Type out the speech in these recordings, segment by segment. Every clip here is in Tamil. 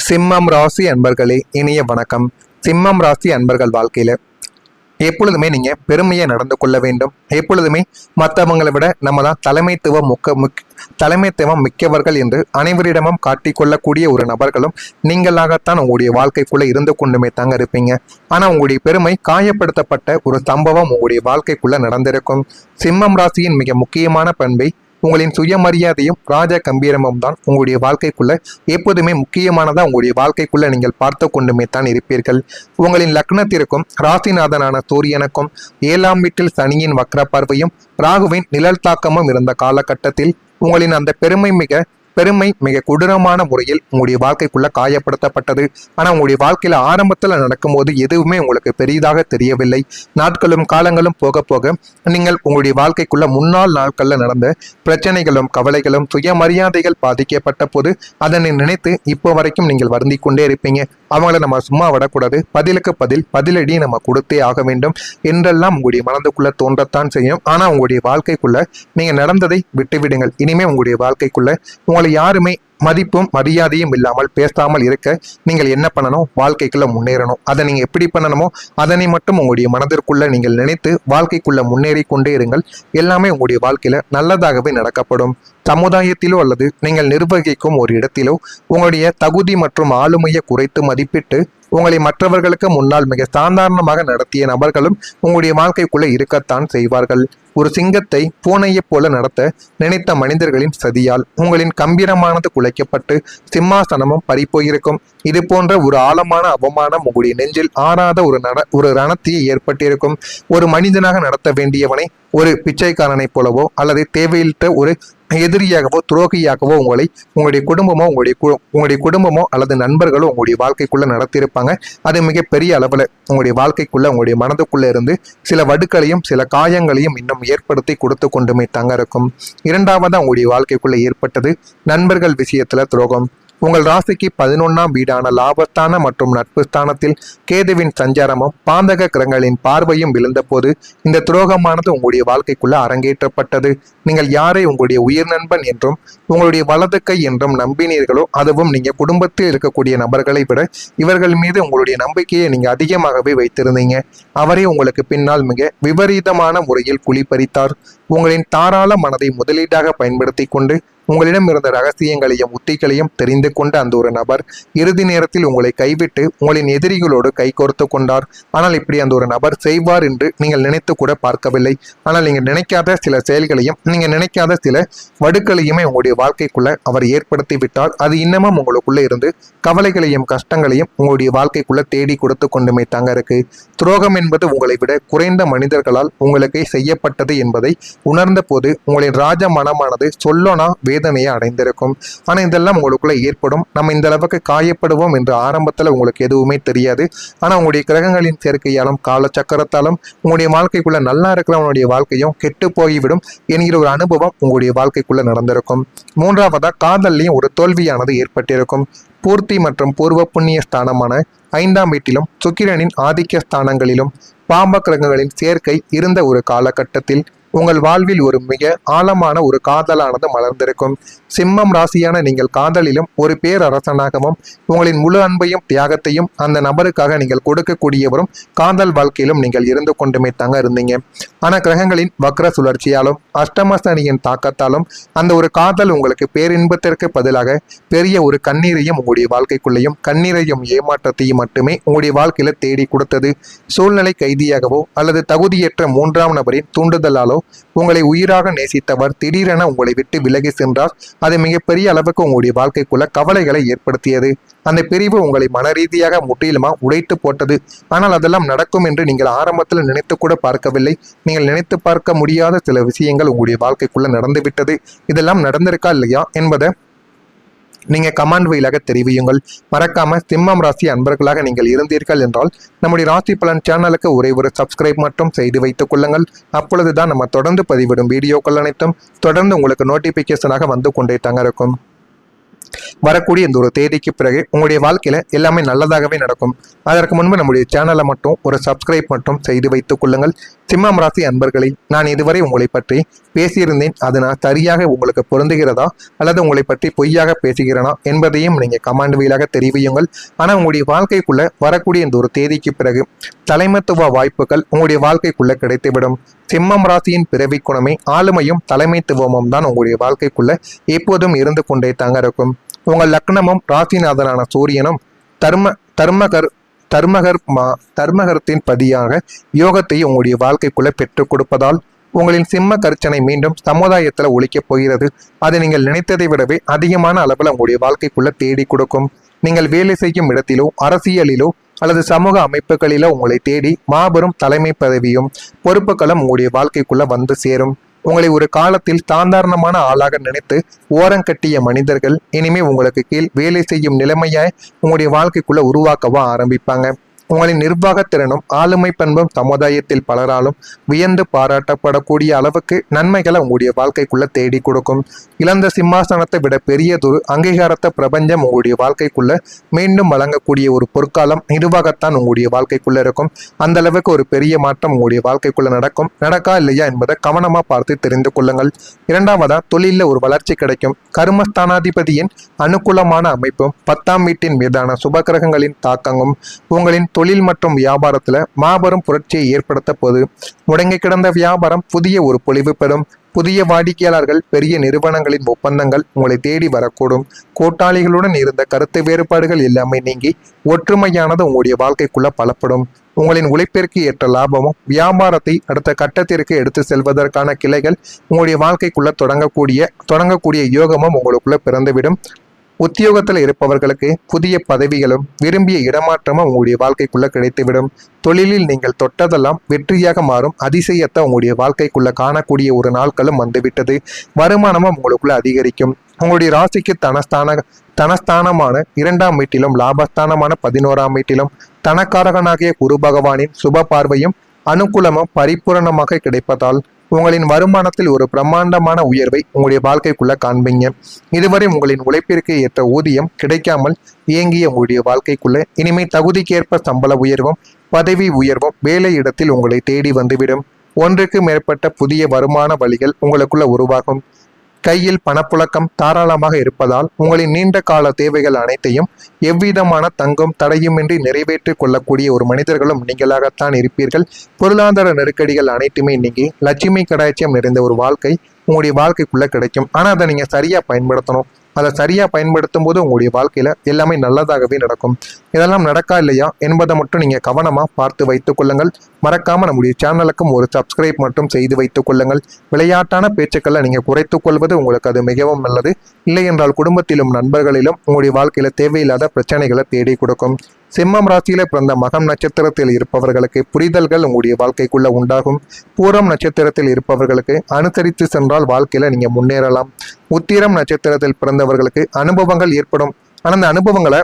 சிம்மம் ராசி அன்பர்களே, இனிய வணக்கம். சிம்மம் ராசி அன்பர்கள் வாழ்க்கையில எப்பொழுதுமே நீங்க பெருமையை நடந்து கொள்ள வேண்டும். எப்பொழுதுமே மற்றவங்களை விட நம்ம தான் தலைமைத்துவம் மிக்கவர்கள் என்று அனைவரிடமும் காட்டிக்கொள்ளக்கூடிய ஒரு நபர்களும் நீங்களாகத்தான் உங்களுடைய வாழ்க்கைக்குள்ள இருந்து கொண்டுமே தாங்க இருப்பீங்க. ஆனா உங்களுடைய பெருமை காயப்படுத்தப்பட்ட ஒரு சம்பவம் உங்களுடைய வாழ்க்கைக்குள்ள நடந்திருக்கும். சிம்மம் ராசியின் மிக முக்கியமான பண்பை உங்களின் சுயமரியாதையும் ராஜ கம்பீரமும் தான் உங்களுடைய வாழ்க்கைக்குள்ள எப்போதுமே முக்கியமானதா உங்களுடைய வாழ்க்கைக்குள்ள நீங்கள் பார்த்து கொண்டுமே தான் இருப்பீர்கள். உங்களின் லக்னத்திற்கும் ராசிநாதனான சூரியனுக்கும் 7ஆம் வீட்டில் சனியின் வக்ர பார்வையும் ராகுவின் நிழல் தாக்கமும் இருந்த காலகட்டத்தில் உங்களின் அந்த பெருமை மிக கொடூரமான முறையில் உங்களுடைய வாழ்க்கைக்குள்ள காயப்படுத்தப்பட்டது. ஆனா உங்களுடைய வாழ்க்கையில ஆரம்பத்துல நடக்கும்போது எதுவுமே உங்களுக்கு பெரிதாக தெரியவில்லை. நாட்களும் காலங்களும் போக போக நீங்கள் உங்களுடைய வாழ்க்கைக்குள்ள முன்னாள் நாட்கள்ல நடந்த பிரச்சனைகளும் கவலைகளும் சுயமரியாதைகள் பாதிக்கப்பட்ட போது அதனை நினைத்து இப்போ வரைக்கும் நீங்கள் வருந்தி கொண்டே இருப்பீங்க. அவங்கள நம்ம சும்மா விடக்கூடாது, பதிலுக்கு பதிலடி நம்ம கொடுத்தே ஆக வேண்டும் என்றெல்லாம் உங்களுடைய மனதுக்குள்ள தோன்றத்தான் செய்யும். ஆனா உங்களுடைய வாழ்க்கைக்குள்ள நீங்க நடந்ததை விட்டுவிடுங்கள். இனிமே உங்களுடைய வாழ்க்கைக்குள்ள உங்களை யாருமே மதிப்பும் மரியாதையும் இல்லாமல் பேசாமல் இருக்க நீங்கள் என்ன பண்ணணும்? வாழ்க்கைக்குள்ள முன்னேறணும். அதை நீங்க எப்படி பண்ணணுமோ அதனை மட்டும் உங்களுடைய மனதிற்குள்ள நீங்கள் நினைத்து வாழ்க்கைக்குள்ள முன்னேறி கொண்டே இருங்கள். எல்லாமே உங்களுடைய வாழ்க்கையில நல்லதாகவே நடக்கப்படும். சமுதாயத்திலோ அல்லது நீங்கள் நிர்வகிக்கும் ஒரு இடத்திலோ உங்களுடைய தகுதி மற்றும் ஆளுமையை குறைத்து மதிப்பிட்டு உங்களை மற்றவர்களுக்கு முன்னால் மிக சாதாரணமாக நடத்திய நபர்களும் உங்களுடைய வாழ்க்கைக்குள்ள இருக்கத்தான் செய்வார்கள். ஒரு சிங்கத்தை பூனையைப் போல நடத்த நினைத்த மனிதர்களின் சதியால் உங்களின் கம்பீரமானது குலைக்கப்பட்டு சிம்மாசனமும் பறிப்போயிருக்கும். இது போன்ற ஒரு ஆழமான அவமானம் உங்களுடைய நெஞ்சில் ஆறாத ஒரு ரணத்தையே ஏற்பட்டிருக்கும். ஒரு மனிதனாக நடத்த வேண்டியவனை ஒரு பிச்சைக்காரனைப் போலவோ அல்லது தேவையிட்ட ஒரு எதிரியாகவோ துரோகியாகவோ உங்களுடைய குடும்பமோ அல்லது நண்பர்களோ உங்களுடைய வாழ்க்கைக்குள்ள நடத்தியிருப்பாங்க. அது மிகப்பெரிய அளவுல உங்களுடைய வாழ்க்கைக்குள்ள உங்களுடைய மனதுக்குள்ள இருந்து சில வடுக்களையும் சில காயங்களையும் இன்னும் ஏற்படுத்தி கொடுத்து கொண்டுமே தாங்க இருக்கும். இரண்டாவதா உங்களுடைய வாழ்க்கைக்குள்ள ஏற்பட்டது நண்பர்கள் விஷயத்துல துரோகம். உங்கள் ராசிக்கு 11ஆம் வீடான லாபஸ்தான மற்றும் நட்பு ஸ்தானத்தில் கேதுவின் சஞ்சாரமும் பாந்தக கிரகங்களின் பார்வையும் விழுந்த போது இந்த துரோகமானது உங்களுடைய வாழ்க்கைக்குள்ள அரங்கேற்றப்பட்டது. நீங்கள் யாரை உங்களுடைய உயிர் நண்பன் என்றும் உங்களுடைய வலது கை என்றும் நம்பினீர்களோ, அதுவும் நீங்க குடும்பத்தில் இருக்கக்கூடிய நபர்களை விட இவர்கள் மீது உங்களுடைய நம்பிக்கையை நீங்க அதிகமாகவே வைத்திருந்தீங்க. அவரே உங்களுக்கு பின்னால் மிக விபரீதமான முறையில் குழிப்பறித்தார். உங்களின் தாராள மனதை முதலீடாக பயன்படுத்தி கொண்டு உங்களிடம் இருந்த ரகசியங்களையும் உத்திகளையும் தெரிந்து கொண்ட அந்த ஒரு நபர் இறுதி நேரத்தில் உங்களை கைவிட்டு உங்களின் எதிரிகளோடு கைகோர்த்து கொண்டார். ஆனால் இப்படி அந்த ஒரு நபர் செய்வார் என்று நீங்கள் நினைத்து கூட பார்க்கவில்லை. ஆனால் நீங்கள் நினைக்காத சில செயல்களையும் நீங்கள் நினைக்காத சில வடுக்களையுமே உங்களுடைய வாழ்க்கைக்குள்ள அவர் ஏற்படுத்தி விட்டால் அது இன்னமும் உங்களுக்குள்ள இருந்து கவலைகளையும் கஷ்டங்களையும் உங்களுடைய வாழ்க்கைக்குள்ள தேடி கொடுத்து கொண்டுமே தாங்க இருக்கு. துரோகம் என்பது உங்களை விட குறைந்த மனிதர்களால் உங்களுக்கு செய்யப்பட்டது என்பதை உணர்ந்த போது உங்களின் ராஜ மனமானது சொல்லோனா வேதனையை அடைந்திருக்கும். ஆனா இதெல்லாம் உங்களுக்குள்ள ஏற்படும். நம்ம இந்த அளவுக்கு காயப்படுவோம் என்று ஆரம்பத்துல உங்களுக்கு எதுவுமே தெரியாது. ஆனா உங்களுடைய கிரகங்களின் சேர்க்கையாலும் கால சக்கரத்தாலும் உங்களுடைய வாழ்க்கைக்குள்ள நல்லா இருக்கிறவனுடைய வாழ்க்கையும் கெட்டு போய்விடும் என்கிற ஒரு அனுபவம் உங்களுடைய வாழ்க்கைக்குள்ள நடந்திருக்கும். மூன்றாவதா காதல்லையும் ஒரு தோல்வியானது ஏற்பட்டிருக்கும். பூர்த்தி மற்றும் பூர்வ புண்ணிய ஸ்தானமான 5ஆம் வீட்டிலும் சுக்கிரனின் ஆதிக்க ஸ்தானங்களிலும் பாம்ப கிரகங்களின் சேர்க்கை இருந்த ஒரு காலகட்டத்தில் உங்கள் வாழ்வில் ஒரு மிக ஆழமான ஒரு காதலானது மலர்ந்திருக்கும். சிம்மம் ராசியான நீங்கள் காதலிலும் ஒரு பேரரசனாகவும் உங்களின் முழு அன்பையும் தியாகத்தையும் அந்த நபருக்காக நீங்கள் கொடுக்கக்கூடியவரும் காதல் வாழ்க்கையிலும் நீங்கள் இருந்து கொண்டுமே தாங்க இருந்தீங்க. ஆனா கிரகங்களின் வக்ர சுழற்சியாலும் அஷ்டம சனியின் தாக்கத்தாலும் அந்த ஒரு காதல் உங்களுக்கு பேரின்பத்திற்கு பதிலாக பெரிய ஒரு கண்ணீரையும் உங்களுடைய வாழ்க்கைக்குள்ளேயும் கண்ணீரையும் ஏமாற்றத்தையும் மட்டுமே உங்களுடைய வாழ்க்கையில தேடி கொடுத்தது. சூழ்நிலை கைதியாகவோ அல்லது தகுதியற்ற 3ஆம் நபரின் தூண்டுதலாலோ உங்களை உயிராக நேசித்தவர் திடீரென உங்களை விட்டு விலகி சென்றார். அது மிகப்பெரிய அளவுக்கு உங்களுடைய வாழ்க்கைக்குள்ள கவலைகளை ஏற்படுத்தியது. அந்த பிரிவு உங்களை மனரீதியாக முற்றிலுமா உடைத்து போட்டது. ஆனால் அதெல்லாம் நடக்கும் என்று நீங்கள் ஆரம்பத்தில் நினைத்து கூட பார்க்கவில்லை. நீங்கள் நினைத்து பார்க்க முடியாத சில விஷயங்கள் உங்களுடைய வாழ்க்கைக்குள்ள நடந்துவிட்டது. இதெல்லாம் நடந்திருக்கா இல்லையா என்பதை நீங்க கமெண்ட் வழியாக தெரிவியுங்கள். மறக்காம சிம்மம் ராசி அன்பர்களாக நீங்கள் இருந்தீர்கள் என்றால் நம்முடைய ராசி பலன் சேனலுக்கு ஒரே ஒரு சப்ஸ்கிரைப் மட்டும் செய்து வைத்துக் கொள்ளுங்கள். அப்பொழுதுதான் நம்ம தொடர்ந்து பதிவிடும் வீடியோக்கள் அனைத்தும் தொடர்ந்து உங்களுக்கு நோட்டிபிகேஷனாக வந்து கொண்டே தாங்க இருக்கும். வரக்கூடிய இந்த ஒரு தேதிக்கு பிறகு உங்களுடைய வாழ்க்கையில எல்லாமே நல்லதாகவே நடக்கும். அதற்கு முன்பு நம்முடைய சேனலை மட்டும் ஒரு சப்ஸ்கிரைப் மட்டும் செய்து வைத்துக் கொள்ளுங்கள். சிம்மம் ராசி அன்பர்களை, நான் இதுவரை உங்களை பற்றி பேசியிருந்தேன், அது நான் சரியாக உங்களுக்கு பொருந்துகிறதா அல்லது உங்களை பற்றி பொய்யாக பேசுகிறேனா என்பதையும் நீங்க கமெண்ட் வழியாக தெரிவியுங்கள். ஆனா உங்களுடைய வாழ்க்கைக்குள்ள வரக்கூடிய இந்த ஒரு தேதிக்கு பிறகு தலைமைத்துவ வாய்ப்புகள் உங்களுடைய வாழ்க்கைக்குள்ள கிடைத்துவிடும். சிம்மம் ராசியின் பிறவி குணமே ஆளுமையும் தலைமைத்துவமும் தான் உங்களுடைய வாழ்க்கைக்குள்ள எப்போதும் இருந்து கொண்டே தாங்க இருக்கும். உங்கள் லக்னமும் ராசிநாதனான சூரியனும் தர்மகரத்தின் பதியாக யோகத்தை உங்களுடைய வாழ்க்கைக்குள்ள பெற்றுக் கொடுப்பதால் உங்களின் சிம்ம கர்ச்சனை மீண்டும் சமுதாயத்துல ஒழிக்கப் போகிறது. அது நீங்கள் நினைத்ததை விடவே அதிகமான அளவில் உங்களுடைய வாழ்க்கைக்குள்ள தேடி கொடுக்கும். நீங்கள் வேலை செய்யும் இடத்திலோ அரசியலிலோ அல்லது சமூக அமைப்புகளிலோ உங்களை தேடி மாபெரும் தலைமை பதவியும் பொறுப்புகளும் உங்களுடைய வாழ்க்கைக்குள்ள வந்து சேரும். உங்களை ஒரு காலத்தில் சாதாரணமான ஆளாக நினைத்து ஓரங்கட்டிய மனிதர்கள் இனிமே உங்களுக்கு கீழ் வேலை செய்யும் நிலைமையாய் உங்களுடைய வாழ்க்கைக்குள்ள உருவாக்கவா ஆரம்பிப்பாங்க. உங்களின் நிர்வாகத்திறனும் ஆளுமை பண்பும் சமுதாயத்தில் பலராலும் வியந்து பாராட்டப்படக்கூடிய அளவுக்கு நன்மைகளை உங்களுடைய வாழ்க்கைக்குள்ள தேடி கொடுக்கும். இழந்த சிம்மாசனத்தை விட பெரியதொரு அங்கீகாரத்தை பிரபஞ்சம் உங்களுடைய வாழ்க்கைக்குள்ள மீண்டும் வழங்கக்கூடிய ஒரு பொற்காலம் நிர்வாகத்தான் உங்களுடைய வாழ்க்கைக்குள்ள இருக்கும். அந்த அளவுக்கு ஒரு பெரிய மாற்றம் உங்களுடைய வாழ்க்கைக்குள்ள நடக்கும். நடக்கா இல்லையா என்பதை கவனமா பார்த்து தெரிந்து கொள்ளுங்கள். இரண்டாவதா, தொழிலில் ஒரு வளர்ச்சி கிடைக்கும். கர்மஸ்தானாதிபதியின் அனுகூலமான அமைப்பும் 10ஆம் வீட்டின் மீதான சுபகிரகங்களின் தாக்கமும் உங்களின் தொழில் மற்றும் வியாபாரத்துல மாபெரும் புரட்சியை ஏற்படுத்த போது முடங்கி கிடந்த வியாபாரம் புதிய ஒரு பொலிவு பெறும். புதிய வாடிக்கையாளர்கள், பெரிய நிறுவனங்களின் ஒப்பந்தங்கள் உங்களை தேடி வரக்கூடும். கூட்டாளிகளுடன் இருந்த கருத்து வேறுபாடுகள் எல்லாமே நீங்கி ஒற்றுமையானது உங்களுடைய வாழ்க்கைக்குள்ள பலப்படும். உங்களின் உழைப்பிற்கு ஏற்ற லாபமும் வியாபாரத்தை அடுத்த கட்டத்திற்கு எடுத்து செல்வதற்கான கிளைகள் உங்களுடைய வாழ்க்கைக்குள்ள தொடங்கக்கூடிய யோகமும் உங்களுக்குள்ள பிறந்துவிடும். உத்தியோகத்தில் இருப்பவர்களுக்கு புதிய பதவிகளும் விரும்பிய இடமாற்றமும் உங்களுடைய வாழ்க்கைக்குள்ள கிடைத்துவிடும். தொழிலில் நீங்கள் தொட்டதெல்லாம் வெற்றியாக மாறும் அதிசயத்தை உங்களுடைய வாழ்க்கைக்குள்ள காணக்கூடிய ஒரு நாட்களும் வந்துவிட்டது. வருமானமும் உங்களுக்குள்ள அதிகரிக்கும். உங்களுடைய ராசிக்கு தனஸ்தானமான 2ஆம் வீட்டிலும் லாபஸ்தானமான 11ஆம் வீட்டிலும் தனக்காரகனாகிய குரு பகவானின் சுப பார்வையும் அனுகூலமும் பரிபூரணமாக கிடைப்பதால் உங்களின் வருமானத்தில் ஒரு பிரம்மாண்டமான உயர்வை உங்களுடைய வாழ்க்கைக்குள்ள காண்பீங்க. இதுவரை உங்களின் உழைப்பிற்கு ஏற்ற ஊதியம் கிடைக்காமல் இயங்கிய உங்களுடைய வாழ்க்கைக்குள்ள இனிமே தகுதிக்கேற்ப சம்பள உயர்வும் பதவி உயர்வும் வேலை இடத்தில் உங்களை தேடி வந்துவிடும். ஒன்றுக்கு மேற்பட்ட புதிய வருமான வழிகள் உங்களுக்குள்ள உருவாகும். கையில் பணப்புழக்கம் தாராளமாக இருப்பதால் உங்களின் நீண்ட கால தேவைகள் அனைத்தையும் எவ்விதமான தங்கும் தடையுமின்றி நிறைவேற்றிக் கொள்ளக்கூடிய ஒரு மனிதர்களும் நீங்களாகத்தான் இருப்பீர்கள். பொருளாதார நெருக்கடிகள் அனைத்துமே நீங்கி லட்சுமி கடாட்சியம் நிறைந்த ஒரு வாழ்க்கை உங்களுடைய வாழ்க்கைக்குள்ள கிடைக்கும். ஆனா அதை நீங்க சரியா பயன்படுத்தணும். அதை சரியா பயன்படுத்தும் போது உங்களுடைய வாழ்க்கையில எல்லாமே நல்லதாகவே நடக்கும். இதெல்லாம் நடக்கா இல்லையா என்பதை மட்டும் நீங்க கவனமா பார்த்து வைத்துக் கொள்ளுங்கள். மறக்காம நம்முடைய சேனலுக்கும் ஒரு சப்ஸ்கிரைப் மட்டும் செய்து வைத்துக் கொள்ளுங்கள். விளையாட்டான பேச்சுக்களை நீங்க குறைத்துக் கொள்வது உங்களுக்கு அது மிகவும் நல்லது. இல்லை என்றால் குடும்பத்திலும் நண்பர்களிலும் உங்களுடைய வாழ்க்கையில தேவையில்லாத பிரச்சனைகளை தேடி கொடுக்கும். சிம்மம் ராசியில பிறந்த மகம் நட்சத்திரத்தில் இருப்பவர்களுக்கு புரிதல்கள் உங்களுடைய வாழ்க்கைக்குள்ள உண்டாகும். பூரம் நட்சத்திரத்தில் இருப்பவர்களுக்கு அனுசரித்து சென்றால் வாழ்க்கையில நீங்க முன்னேறலாம். உத்திரம் நட்சத்திரத்தில் பிறந்தவர்களுக்கு அனுபவங்கள் ஏற்படும். ஆனால் அந்த அனுபவங்களை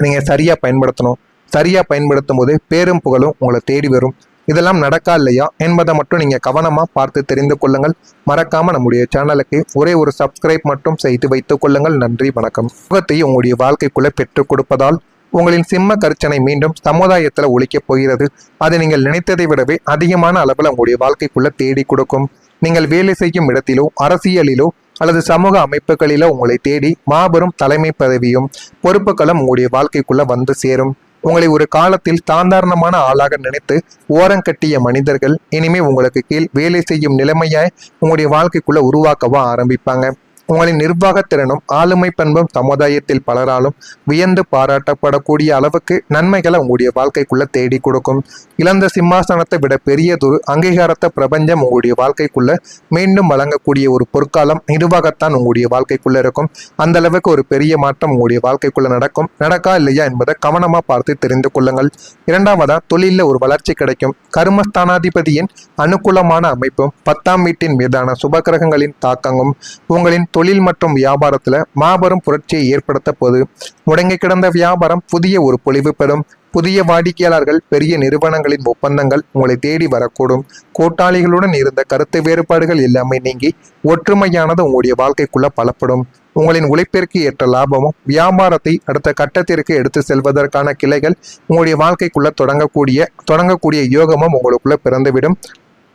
நீங்க சரியா பயன்படுத்தணும். சரியா பயன்படுத்தும் போது பேரும் புகழும் உங்களை தேடி வரும். இதெல்லாம் நடக்கா இல்லையா என்பதை மட்டும் நீங்க கவனமா பார்த்து தெரிந்து கொள்ளுங்கள். மறக்காம நம்முடைய சேனலுக்கு ஒரே ஒரு சப்ஸ்கிரைப் மட்டும் செய்து வைத்துக் கொள்ளுங்கள். நன்றி, வணக்கம். சுகத்தை உங்களுடைய வாழ்க்கைக்குள்ள பெற்றுக் கொடுப்பதால் உங்களின் சிம்ம கர்ச்சனை மீண்டும் சமுதாயத்துல ஒழிக்கப் போகிறது. அது நீங்கள் நினைத்ததை விடவே அதிகமான அளவில் உங்களுடைய வாழ்க்கைக்குள்ள தேடி கொடுக்கும். நீங்கள் வேலை செய்யும் இடத்திலோ அரசியலிலோ அல்லது சமூக அமைப்புகளிலோ உங்களை தேடி மாபெரும் தலைமை பதவியும் பொறுப்புகளும் உங்களுடைய வாழ்க்கைக்குள்ள வந்து சேரும். உங்களை ஒரு காலத்தில் சாதாரணமான ஆளாக நினைத்து ஓரங்கட்டிய மனிதர்கள் இனிமே உங்களுக்கு கீழ் வேலை செய்யும் நிலைமையாய் உங்களுடைய வாழ்க்கைக்குள்ள உருவாக்கவா ஆரம்பிப்பாங்க. உங்களின் நிர்வாகத்திறனும் ஆளுமை பண்பும் சமுதாயத்தில் பலராலும் வியந்து பாராட்டப்படக்கூடிய அளவுக்கு நன்மைகளை உங்களுடைய வாழ்க்கைக்குள்ள தேடி கொடுக்கும். இழந்த சிம்மாசனத்தை விட பெரியதொரு அங்கீகாரத்தை பிரபஞ்சம் உங்களுடைய வாழ்க்கைக்குள்ள மீண்டும் வழங்கக்கூடிய ஒரு பொற்காலம் நிர்வாகத்தான் உங்களுடைய வாழ்க்கைக்குள்ள இருக்கும். அந்த அளவுக்கு ஒரு பெரிய மாற்றம் உங்களுடைய வாழ்க்கைக்குள்ள நடக்கும். நடக்கா இல்லையா என்பதை கவனமா பார்த்து தெரிந்து கொள்ளுங்கள். இரண்டாவதா, தொழிலில் ஒரு வளர்ச்சி கிடைக்கும். கர்மஸ்தானாதிபதியின் அனுகூலமான அமைப்பும் 10ஆம் வீட்டின் மீதான சுபகிரகங்களின் தாக்கமும் உங்களின் தொழில் மற்றும் வியாபாரத்துல மாபெரும் புரட்சியை ஏற்படுத்த போது முடங்கி கிடந்த வியாபாரம் புதிய ஒரு பொலிவு பெறும். புதிய வாடிக்கையாளர்கள், பெரிய நிறுவனங்களின் ஒப்பந்தங்கள் உங்களை தேடி வரக்கூடும். கூட்டாளிகளுடன் இருந்த கருத்து வேறுபாடுகள் எல்லாமே நீங்கி ஒற்றுமையானது உங்களுடைய வாழ்க்கைக்குள்ள பலப்படும். உங்களின் உழைப்பிற்கு ஏற்ற லாபமும் வியாபாரத்தை அடுத்த கட்டத்திற்கு எடுத்து செல்வதற்கான கிளைகள் உங்களுடைய வாழ்க்கைக்குள்ள தொடங்கக்கூடிய யோகமும் உங்களுக்குள்ள பிறந்துவிடும்.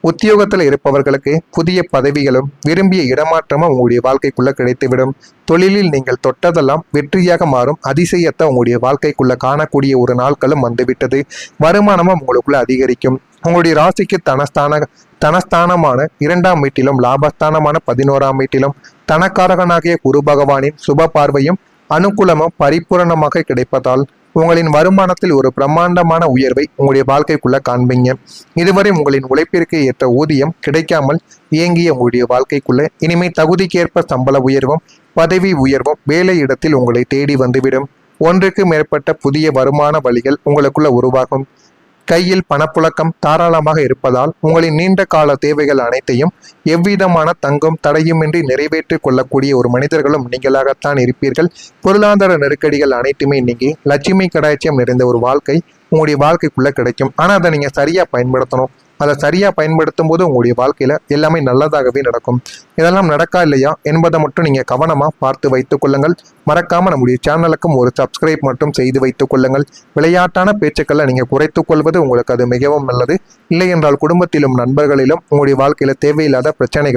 உத்தியோகத்தில் இருப்பவர்களுக்கு புதிய பதவிகளும் விரும்பிய இடமாற்றமும் உங்களுடைய வாழ்க்கைக்குள்ள கிடைத்துவிடும். தொழிலில் நீங்கள் தொட்டதெல்லாம் வெற்றியாக மாறும் அதிசயத்தை உங்களுடைய வாழ்க்கைக்குள்ள காணக்கூடிய ஒரு நாட்களும் வந்துவிட்டது. வருமானமும் உங்களுக்குள்ள அதிகரிக்கும். உங்களுடைய ராசிக்கு தனஸ்தானமான 2ஆம் வீட்டிலும் லாபஸ்தானமான 11ஆம் வீட்டிலும் தனக்காரகனாகிய குரு பகவானின் சுப பார்வையும் அனுகூலமும் பரிபூரணமாக கிடைப்பதால் உங்களின் வருமானத்தில் ஒரு பிரம்மாண்டமான உயர்வை உங்களுடைய வாழ்க்கைக்குள்ள காண்பீங்க. இதுவரை உங்களின் உழைப்பிற்கு ஏற்ற ஊதியம் கிடைக்காமல் இயங்கிய உங்களுடைய வாழ்க்கைக்குள்ள இனிமே தகுதிக்கேற்ப சம்பள உயர்வும் பதவி உயர்வும் வேலை இடத்தில் உங்களை தேடி வந்துவிடும். ஒன்றுக்கு மேற்பட்ட புதிய வருமான வழிகள் உங்களுக்குள்ள உருவாகும். கையில் பணப்புழக்கம் தாராளமாக இருப்பதால் உங்களின் நீண்ட கால தேவைகள் அனைத்தையும் எவ்விதமான தங்கும் தடையுமின்றி நிறைவேற்றிக் கொள்ளக்கூடிய ஒரு மனிதர்களும் நீங்களாகத்தான் இருப்பீர்கள். பொருளாதார நெருக்கடிகள் அனைத்துமே நீங்கி லட்சுமி கடாட்சியம் நிறைந்த ஒரு வாழ்க்கை உங்களுடைய வாழ்க்கைக்குள்ள கிடைக்கும். ஆனா அதை நீங்க சரியா பயன்படுத்தணும். அதை சரியா பயன்படுத்தும் போது உங்களுடைய வாழ்க்கையில எல்லாமே நல்லதாகவே நடக்கும். இதெல்லாம் நடக்கா இல்லையா என்பதை மட்டும் நீங்க கவனமா பார்த்து வைத்துக் கொள்ளுங்கள். மறக்காம நம்முடைய சேனலுக்கும் ஒரு சப்ஸ்கிரைப் மட்டும் செய்து வைத்துக் கொள்ளுங்கள். விளையாட்டான பேச்சுக்களை நீங்க குறைத்துக் கொள்வது உங்களுக்கு அது மிகவும் நல்லது. இல்லை என்றால் குடும்பத்திலும் நண்பர்களிலும் உங்களுடைய வாழ்க்கையில தேவையில்லாத பிரச்சனைகள்